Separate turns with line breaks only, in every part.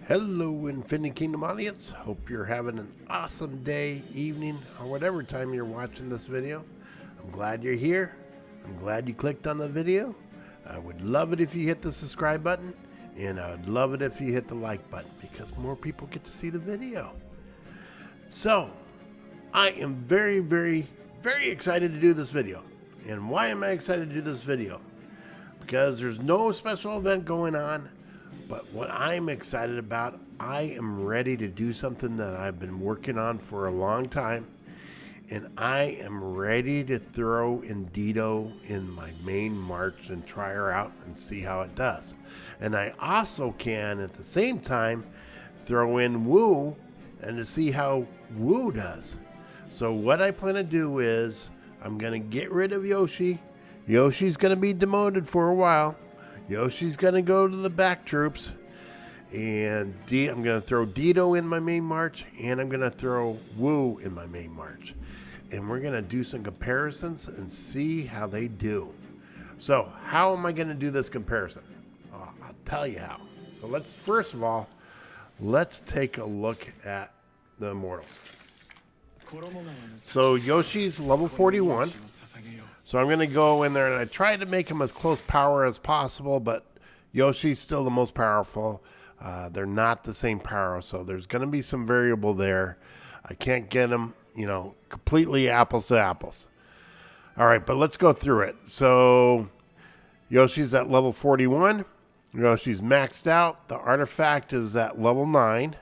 Hello, Infinity Kingdom audience. Hope you're having an awesome day, evening, or whatever time you're watching this video. I'm glad you're here. I'm glad you clicked on the video. I would love it if you hit the subscribe button, and I would love it if you hit the like button because more people get to see the video. So, I am very, very, very excited to do this video. And why am I excited to do this video? Because there's no special event going on. But what I'm excited about, I am ready to do something that I've been working on for a long time. And I am ready to throw in Dido in my main march and try her out and see how it does. And I also can, at the same time, throw in Wu and to see how Wu does. So what I plan to do is I'm going to get rid of Yoshi. Yoshi's going to be demoted for a while. Yoshi's going to go to the back troops, and I'm going to throw Dido in my main march, and I'm going to throw Wu in my main march. And we're going to do some comparisons and see how they do. So how am I going to do this comparison? I'll tell you how. So first of all, let's take a look at the Immortals. So Yoshi's level 41. So I'm going to go in there, and I try to make him as close power as possible, but Yoshi's still the most powerful. They're not the same power, so there's going to be some variable there. I can't get them, completely apples to apples. All right, but let's go through it. So Yoshi's at level 41. Yoshi's maxed out. The artifact is at level 9,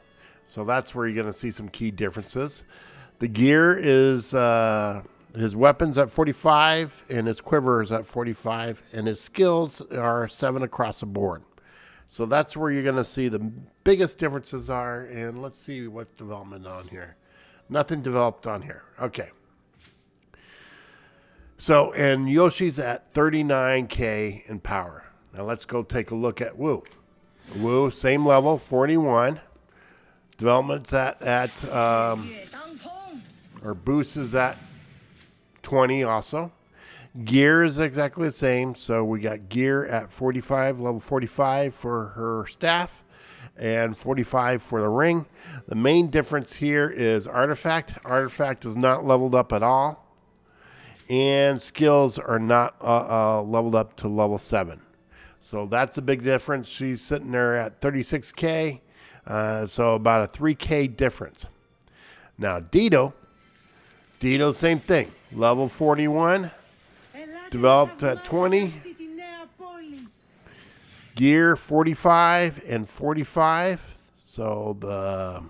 so that's where you're going to see some key differences. The gear is... his weapon's at 45, and his quiver is at 45, and his skills are 7 across the board. So that's where you're going to see the biggest differences are, and let's see what's development on here. Nothing developed on here. Okay. So, and Yoshi's at 39k in power. Now let's go take a look at Wu. Wu, same level, 41. Development's or boost is at 20 also. Gear is exactly the same. So we got gear at 45, level 45 for her staff and 45 for the ring. The main difference here is artifact. Artifact is not leveled up at all. And skills are not leveled up to level 7. So that's a big difference. She's sitting there at 36k. So about a 3k difference. Now Dido, same thing. Level 41, developed at 20, gear 45 and 45. So the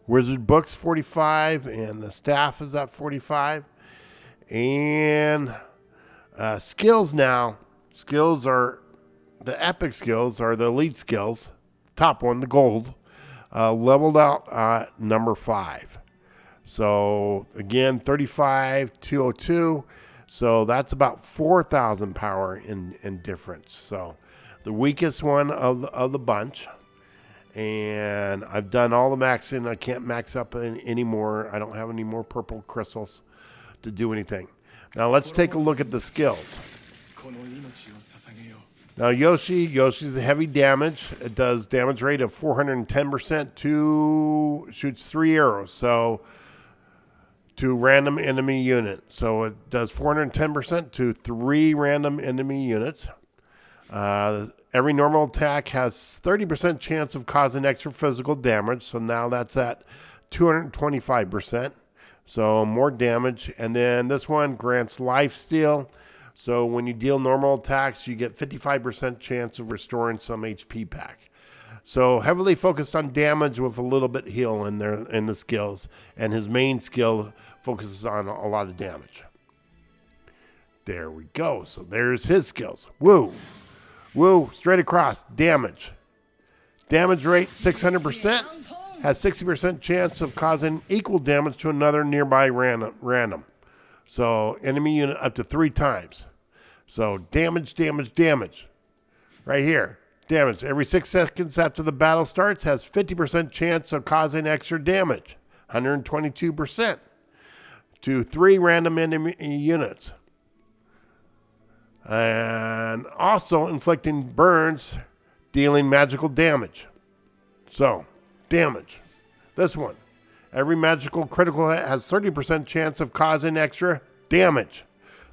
wizard book's 45 and the staff is at 45. And skills now, are the epic skills, are the elite skills. Top one, the gold, leveled out at number 5. So again, 35,202. So that's about 4,000 power in difference. So the weakest one of the bunch. And I've done all the maxing. I can't max up anymore. I don't have any more purple crystals to do anything. Now let's take a look at the skills. Now Yoshi's a heavy damage. It does damage rate of 410% shoots 3 arrows. So to random enemy unit. So it does 410% to 3 random enemy units. Every normal attack has 30% chance of causing extra physical damage. So now that's at 225%. So more damage. And then this one grants life steal. So when you deal normal attacks, you get 55% chance of restoring some HP back. So heavily focused on damage with a little bit heal in there in the skills, and his main skill focuses on a lot of damage. There we go. So there's his skills. Wu, straight across, damage. Damage rate 600%, has 60% chance of causing equal damage to another nearby random. So enemy unit up to 3 times. So damage. Right here. Damage. Every 6 seconds after the battle starts has 50% chance of causing extra damage. 122% to 3 random enemy units. And also inflicting burns, dealing magical damage. So, damage. This one. Every magical critical hit has 30% chance of causing extra damage.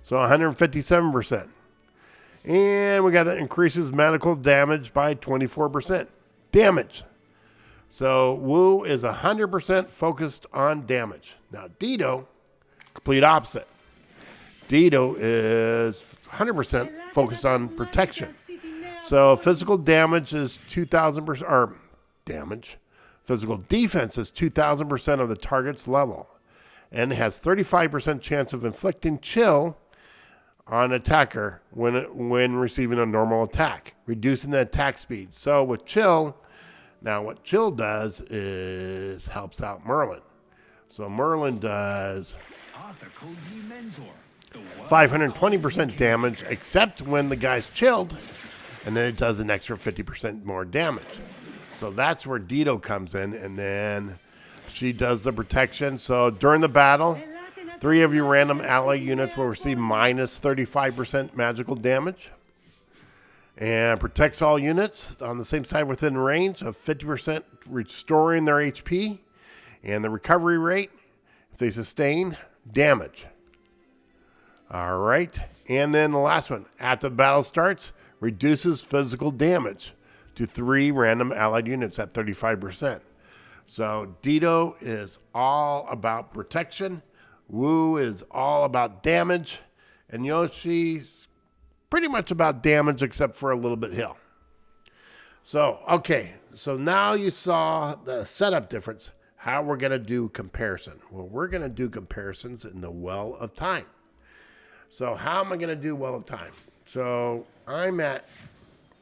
So 157%. And we got that increases magical damage by 24%. Damage. So Wu is 100% focused on damage. Now Dido, complete opposite. Dido is 100% focused on protection. So physical damage is 2,000%, or damage. Physical defense is 2,000% of the target's level, and has 35% chance of inflicting chill on attacker when receiving a normal attack, reducing the attack speed. So with chill, now what chill does is helps out Merlin. So Merlin does 520% damage, except when the guy's chilled, and then it does an extra 50% more damage. So that's where Dido comes in, and then she does the protection. So during the battle, 3 of your random ally units will receive minus 35% magical damage. And protects all units on the same side within range of 50%, restoring their HP. And the recovery rate, if they sustain damage. All right. And then the last one, after the battle starts, reduces physical damage to 3 random allied units at 35%. So Dido is all about protection. Wu is all about damage. And Yoshi's pretty much about damage except for a little bit heal. So, okay. So now you saw the setup difference. How we're going to do comparison. Well, we're going to do comparisons in the Well of Time. So how am I going to do Well of Time? So I'm at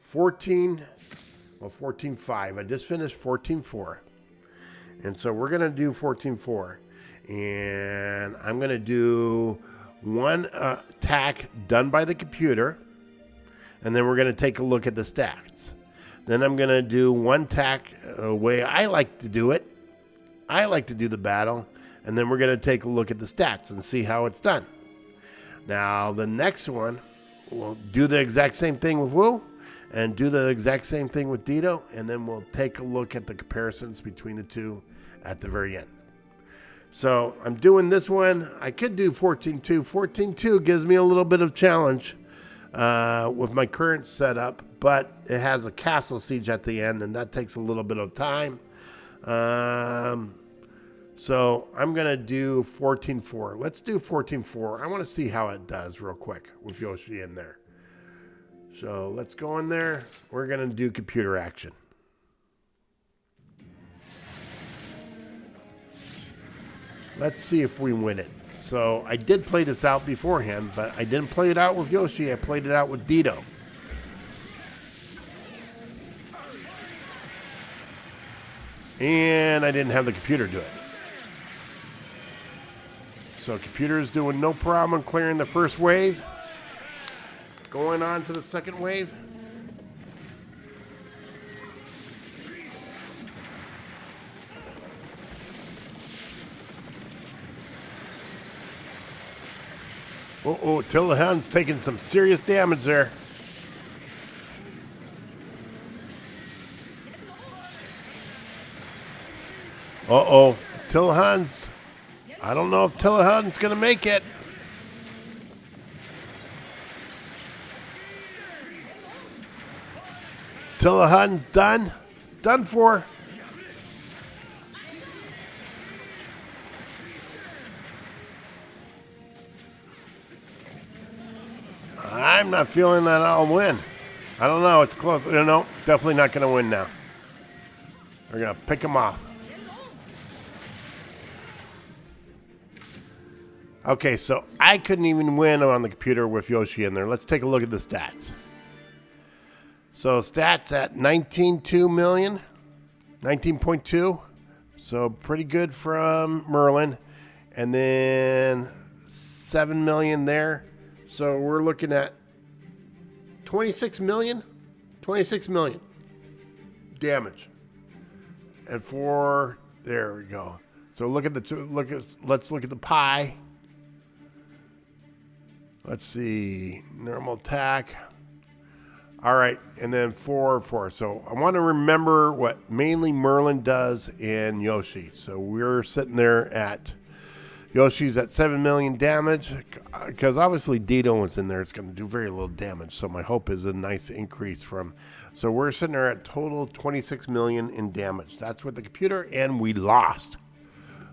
14.5. I just finished 14.4. And so we're going to do 14.4. And I'm going to do one attack done by the computer. And then we're going to take a look at the stats. Then I'm going to do one attack way I like to do it. I like to do the battle. And then we're going to take a look at the stats and see how it's done. Now, the next one, we'll do the exact same thing with Wu. And do the exact same thing with Dido, and then we'll take a look at the comparisons between the two at the very end. So I'm doing this one. I could do 14.2. 14.2 gives me a little bit of challenge with my current setup, but it has a castle siege at the end, and that takes a little bit of time. So I'm going to do 14.4. Let's do 14.4. I want to see how it does real quick with Yoshi in there. So let's go in there. We're going to do computer action. Let's see if we win it. So I did play this out beforehand, but I didn't play it out with Yoshi. I played it out with Dido. And I didn't have the computer do it. So computer is doing no problem clearing the first wave. Going on to the second wave. Oh, Tillahan's taking some serious damage there. Uh-oh, Tillahan's. I don't know if Tillahan's going to make it. Tillahan's done. Done for. I'm not feeling that I'll win. I don't know. It's close. No, definitely not going to win now. We're going to pick him off. Okay, so I couldn't even win on the computer with Yoshi in there. Let's take a look at the stats. So stats at 19.2 million, 19.2. So pretty good from Merlin. And then 7 million there. So we're looking at 26 million damage. And there we go. So let's look at the pie. Let's see, normal attack. All right, and then 4. So I want to remember what mainly Merlin does in Yoshi. So we're sitting there at Yoshi's at 7 million damage, because obviously Dido was in there. It's going to do very little damage. So my hope is a nice increase from. So we're sitting there at total 26 million in damage. That's with the computer, and we lost.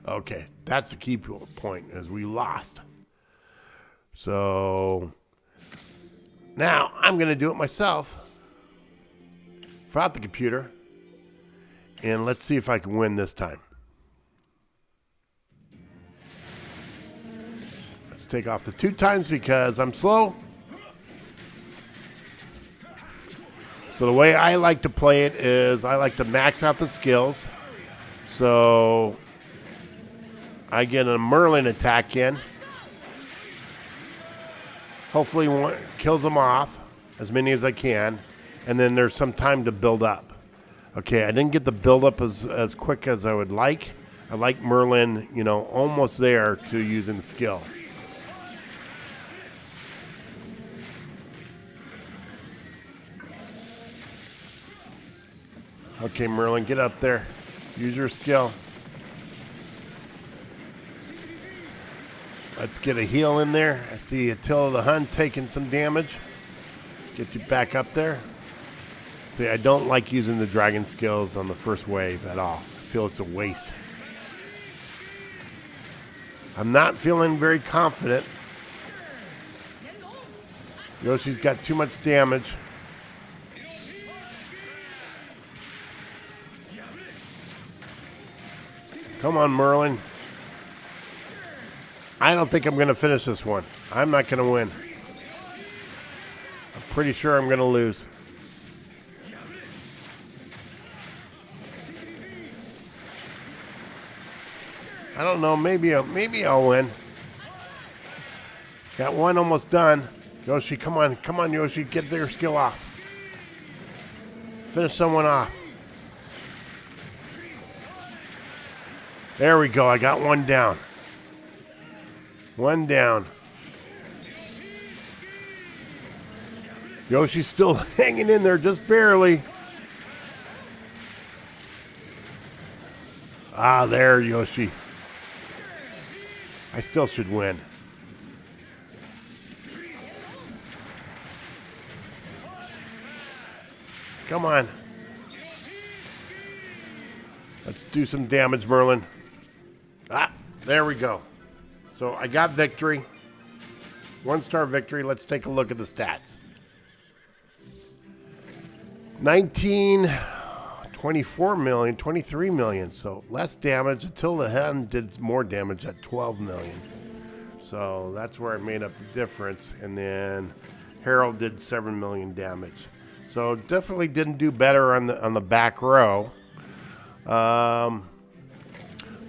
Okay, that's the key point, is we lost. So now I'm going to do it myself without the computer, and let's see if I can win this time. Let's take off the 2 times because I'm slow. So the way I like to play it is I like to max out the skills. So I get a Merlin attack in. Hopefully one kills them off, as many as I can, and then there's some time to build up. Okay, I didn't get the build up as quick as I would like. I like Merlin, you know, almost there to using skill. Okay, Merlin, get up there. Use your skill. Let's get a heal in there. I see Attila the Hun taking some damage. Get you back up there. See, I don't like using the dragon skills on the first wave at all. I feel it's a waste. I'm not feeling very confident. Yoshi's got too much damage. Come on, Merlin. I don't think I'm going to finish this one. I'm not going to win. I'm pretty sure I'm going to lose. I don't know. Maybe I'll win. Got one almost done. Yoshi, come on. Come on, Yoshi. Get their skill off. Finish someone off. There we go. I got one down. One down. Yoshi's still hanging in there, just barely. Ah, there, Yoshi. I still should win. Come on. Let's do some damage, Merlin. Ah, there we go. So I got victory. 1-star victory. Let's take a look at the stats. 19, 24 million, 23 million. So less damage. Until the Hun did more damage at 12 million. So that's where I made up the difference. And then Harold did 7 million damage. So definitely didn't do better on the back row.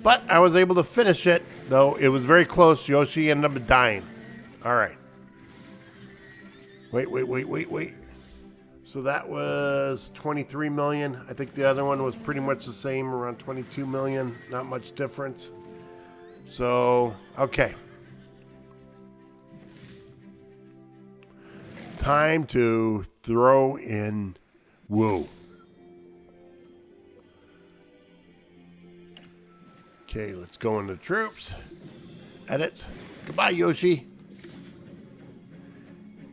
But I was able to finish it, though it was very close. Yoshi ended up dying. All right. Wait. So that was 23 million. I think the other one was pretty much the same, around 22 million. Not much difference. So, okay. Time to throw in Wu. Okay, let's go into troops. Edit. Goodbye, Yoshi.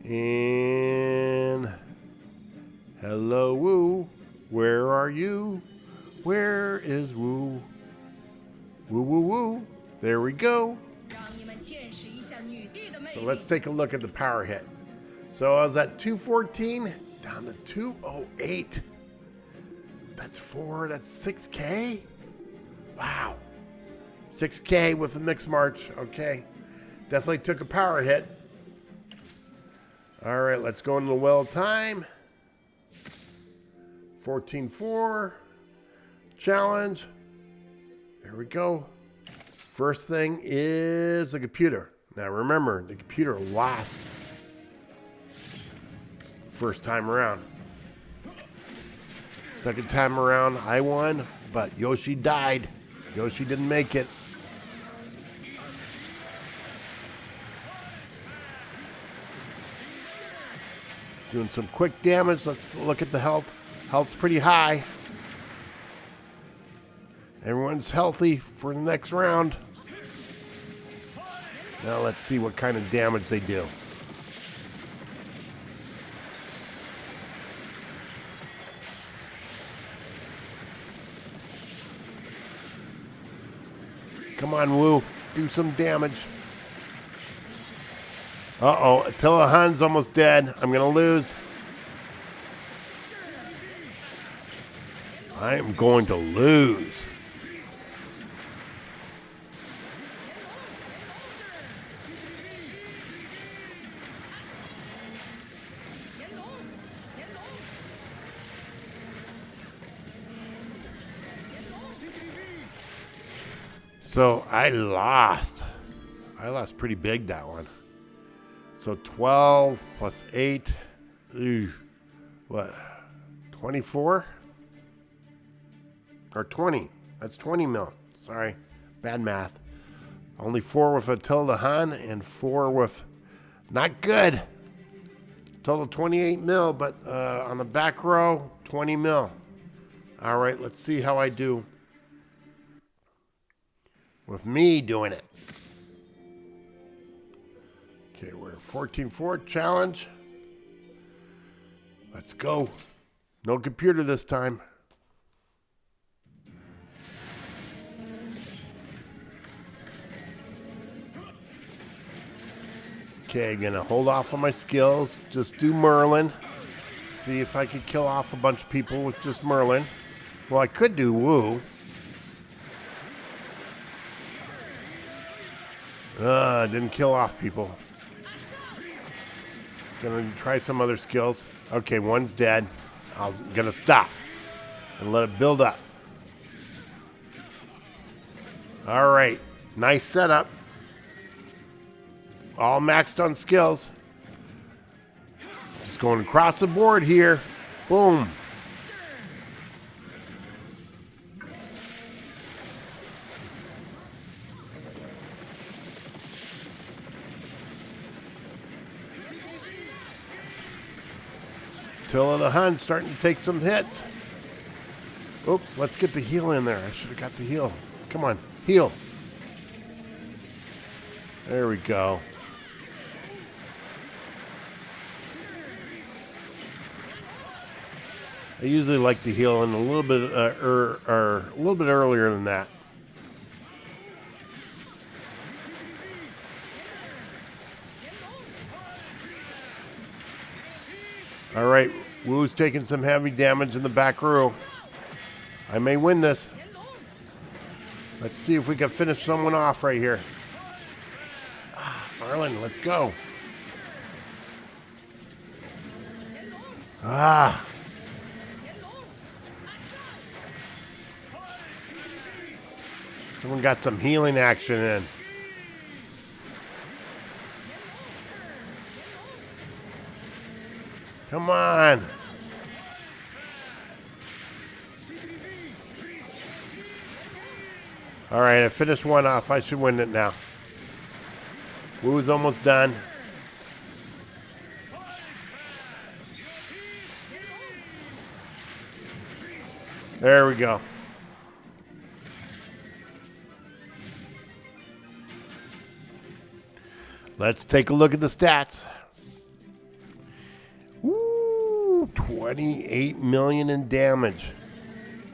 And hello, Wu. Where are you? Where is Wu? Woo. There we go. So let's take a look at the power hit. So I was at 214 down to 208. That's 6K? Wow. 6K with the mixed march. Okay. Definitely took a power hit. All right, let's go into the well of time. 14-4. Challenge. There we go. First thing is the computer. Now remember, the computer lost first time around. Second time around, I won, but Yoshi died. Yoshi didn't make it. Doing some quick damage. Let's look at the health. Health's pretty high. Everyone's healthy for the next round. Now let's see what kind of damage they do. Come on, Wu. Do some damage. Uh-oh. Attila Han's almost dead. I'm going to lose. I am going to lose. So I lost. I lost pretty big that one. So 12 plus 8. Ew, what? 24? Or 20. That's 20 mil. Sorry. Bad math. Only 4 with Attila Han and 4 with... Not good. Total 28 mil, but on the back row, 20 mil. All right, let's see how I do with me doing it. Okay, we're 14-4 challenge. Let's go. No computer this time. Okay, gonna hold off on my skills. Just do Merlin. See if I could kill off a bunch of people with just Merlin. Well, I could do Wu. Didn't kill off people. Gonna try some other skills. Okay, one's dead. I'm gonna stop and let it build up. All right, nice setup. All maxed on skills. Just going across the board here. Boom. Attila the Hun starting to take some hits. Oops, let's get the heal in there. I should have got the heal. Come on, heal. There we go. I usually like to heal in a little bit, a little bit earlier than that. All right, Wu's taking some heavy damage in the back row. I may win this. Let's see if we can finish someone off right here. Merlin, let's go. Someone got some healing action in. Come on. All right, I finished one off. I should win it now. Wu's almost done. There we go. Let's take a look at the stats. Woo, 28 million in damage.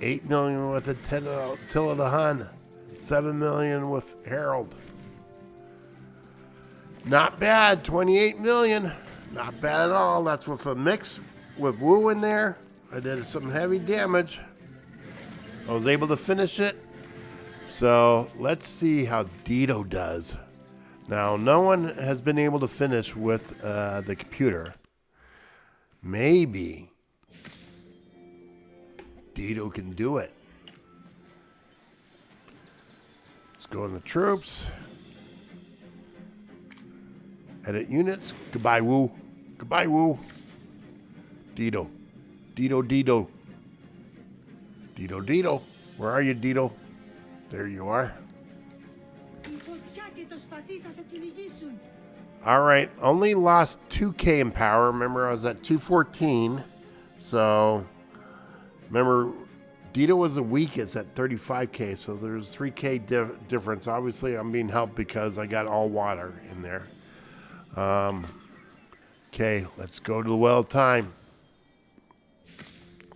8 million with Attila the Hun. 7 million with Harold. Not bad, 28 million. Not bad at all. That's with a mix with Wu in there. I did some heavy damage. I was able to finish it. So let's see how Dido does. Now, no one has been able to finish with the computer. Maybe Dido can do it. Let's go in the troops. Edit units. Goodbye, Wu. Goodbye, Wu. Dido. Dido, Dido. Dido, Dido. Where are you, Dido? There you are. All right, only lost 2K in power. Remember, I was at 214. So, remember, Dido was the weakest at 35K. So there's 3K difference. Obviously, I'm being helped because I got all water in there. Okay, let's go to the well of time.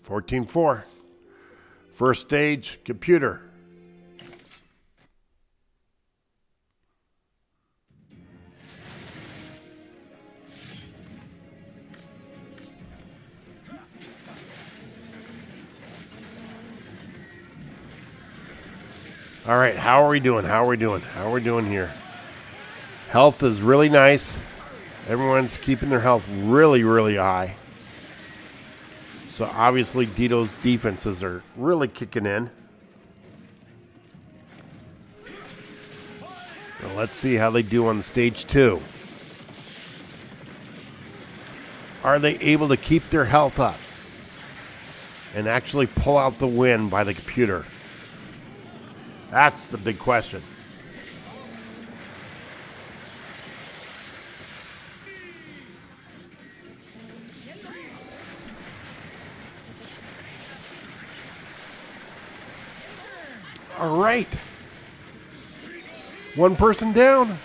14-4. First stage, computer. All right, how are we doing? How are we doing? How are we doing here? Health is really nice. Everyone's keeping their health really, really high. So obviously Dido's defenses are really kicking in. Now let's see how they do on stage 2. Are they able to keep their health up and actually pull out the win by the computer? That's the big question. All right. One person down.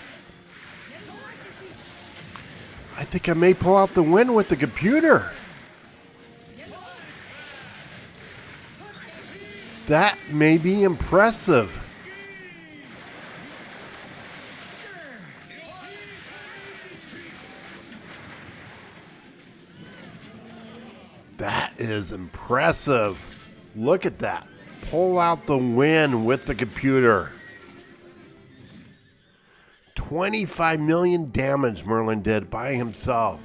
I think I may pull out the win with the computer. That may be impressive. That is impressive. Look at that. Pull out the win with the computer. 25 million damage Merlin did by himself.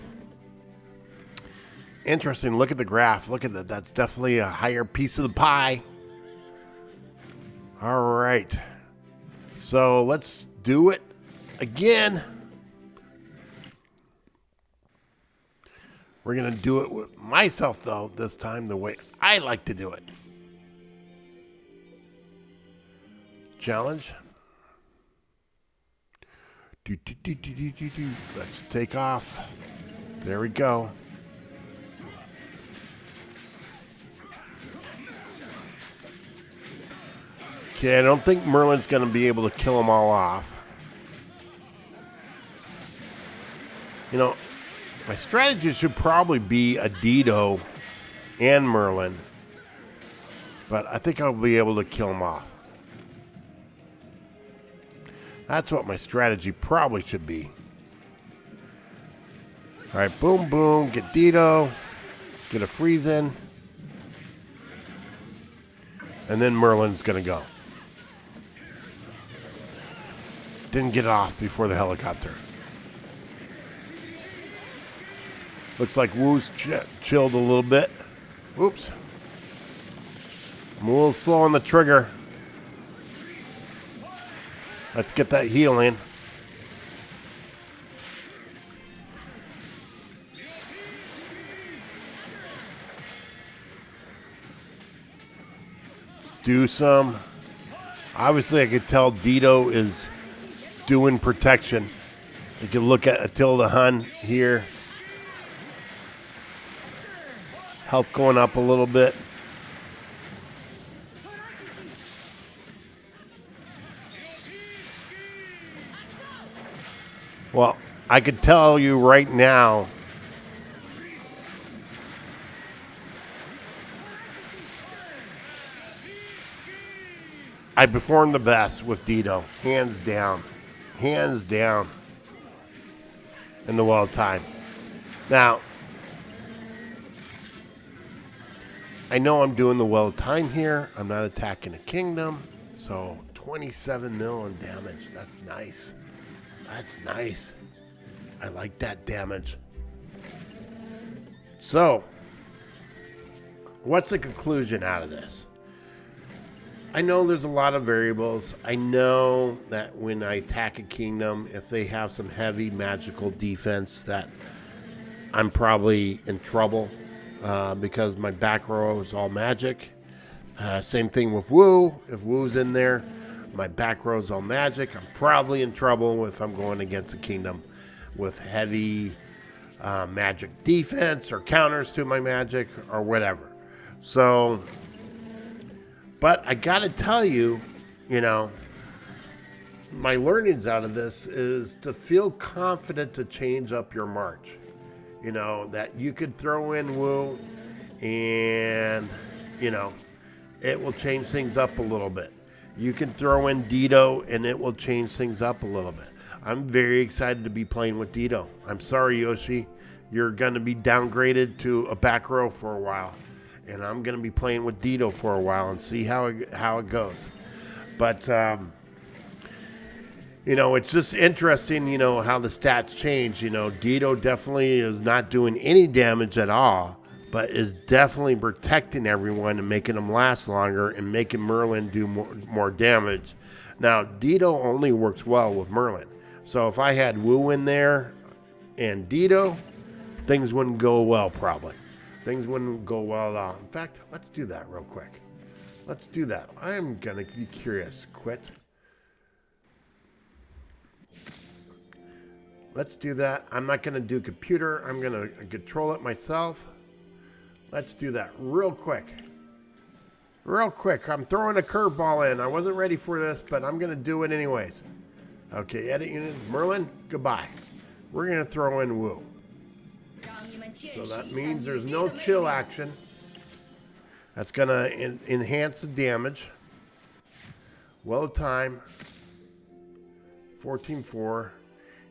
Interesting. Look at the graph. Look at that. That's definitely a higher piece of the pie. All right. So let's do it again. We're going to do it with myself, though, this time the way I like to do it. Challenge. Let's take off. There we go. Okay, I don't think Merlin's going to be able to kill them all off. You know, my strategy should probably be a Dido and Merlin. But I think I'll be able to kill them off. That's what my strategy probably should be. All right, boom, boom. Get Dido. Get a freeze in. And then Merlin's going to go. Didn't get off before the helicopter. Looks like Wu's chilled a little bit. Oops. I'm a little slow on the trigger. Let's get that heal in. Do some. Obviously, I could tell Dido is doing protection. You can look at Attila Hun here. Health going up a little bit. Well, I could tell you right now, I performed the best with Dido, hands down. Hands down in the well time. Now, I know I'm doing the well time here. I'm not attacking a kingdom. So 27 mil in damage. That's nice. That's nice. I like that damage. So, what's the conclusion out of this? I know there's a lot of variables. I know that when I attack a kingdom, if they have some heavy magical defense, that I'm probably in trouble because my back row is all magic. Same thing with Wu. If Wu's in there, my back row is all magic. I'm probably in trouble if I'm going against a kingdom. with heavy magic defense or counters to my magic or whatever. So, but I gotta tell you, you know, my learnings out of this is to feel confident to change up your march. You know, that you could throw in Wu and, you know, it will change things up a little bit. You can throw in Dido and it will change things up a little bit. I'm very excited to be playing with Dido. I'm sorry, Yoshi. You're going to be downgraded to a back row for a while. And I'm going to be playing with Dido for a while and see how it goes. But, you know, it's just interesting, you know, how the stats change. You know, Dido definitely is not doing any damage at all, but is definitely protecting everyone and making them last longer and making Merlin do more damage. Now, Dido only works well with Merlin. So if I had Wu in there and Dido, things wouldn't go well probably. Things wouldn't go well at all. In fact, let's do that real quick. Let's do that. I'm going to be curious. Quit. Let's do that. I'm not going to do computer. I'm going to control it myself. Let's do that real quick. Real quick. I'm throwing a curveball in. I wasn't ready for this, but I'm going to do it anyways. Okay, edit units. Merlin, goodbye. We're going to throw in Wu. So that means there's no chill action. That's going to enhance the damage. Well time. 14-4.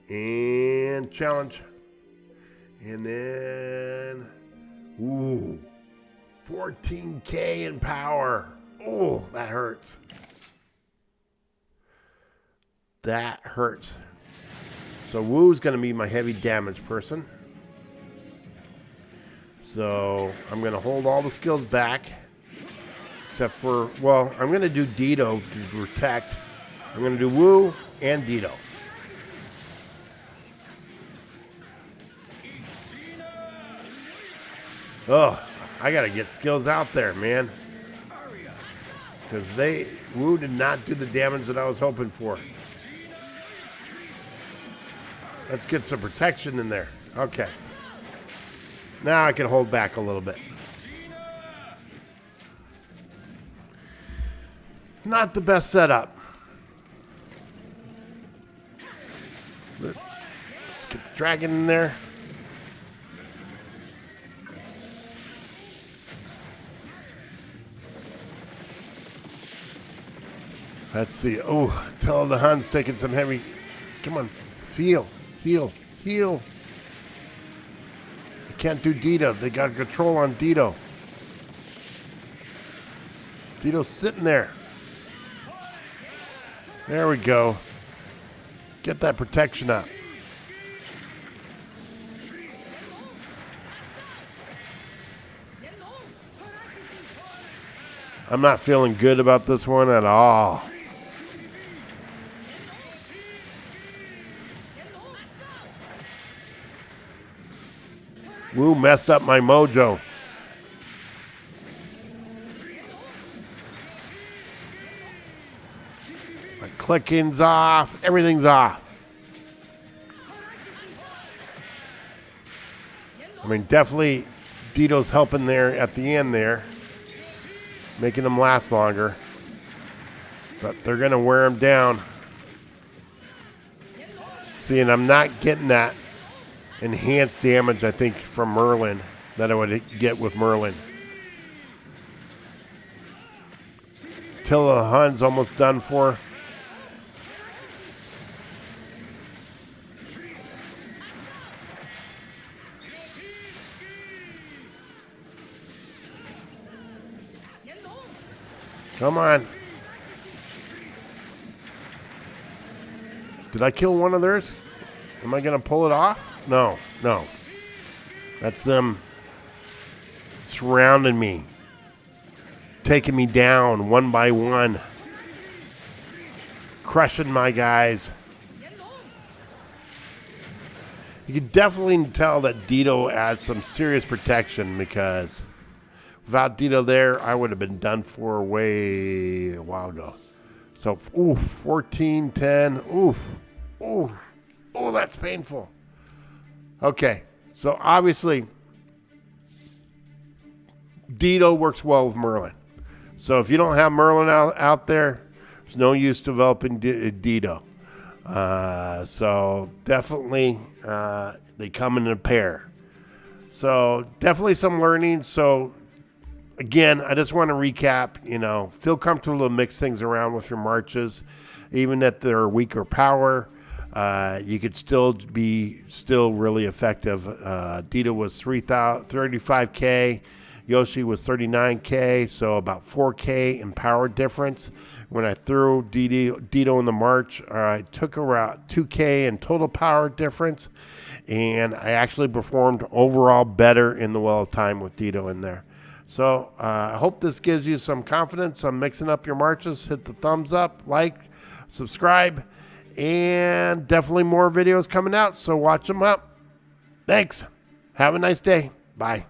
And challenge. And then, ooh, 14K in power. Oh, that hurts. That hurts. So Wu's going to be my heavy damage person. So I'm going to hold all the skills back. Except for, well, I'm going to do Dido to protect. I'm going to do Wu and Dido. Oh, I got to get skills out there, man. Because Wu did not do the damage that I was hoping for. Let's get some protection in there. Okay. Now I can hold back a little bit. Not the best setup. Let's get the dragon in there. Let's see. Oh, tell the Hun's taking some heavy. Come on. Heal. I can't do Dido. They got control on Dido. Dido's sitting there. There we go. Get that protection up. I'm not feeling good about this one at all. Wu messed up my mojo. My clicking's off. Everything's off. I mean, definitely Dido's helping there at the end there. Making them last longer. But they're going to wear them down. See, and I'm not getting that enhanced damage, I think, from Merlin that I would get with Merlin. Till the Hun's almost done for. Come on. Did I kill one of theirs? Am I going to pull it off? No. That's them surrounding me. Taking me down one by one. Crushing my guys. You can definitely tell that Dido adds some serious protection because without Dido there, I would have been done for way a while ago. So, oof, 14, 10, oof. Oh, that's painful. Okay, so obviously Dido works well with Merlin. So if you don't have Merlin out there, there's no use developing Dido. So definitely they come in a pair. So definitely some learning. So again, I just want to recap, feel comfortable to mix things around with your marches. Even if they're weaker power, you could still be really effective. Dido was 35K. Yoshi was 39K, so about 4K in power difference. When I threw Dido in the march, I took around 2K in total power difference, and I actually performed overall better in the well of time with Dido in there. So I hope this gives you some confidence on mixing up your marches. Hit the thumbs up, like, subscribe, and definitely more videos coming out, so watch them up. Thanks. Have a nice day. Bye.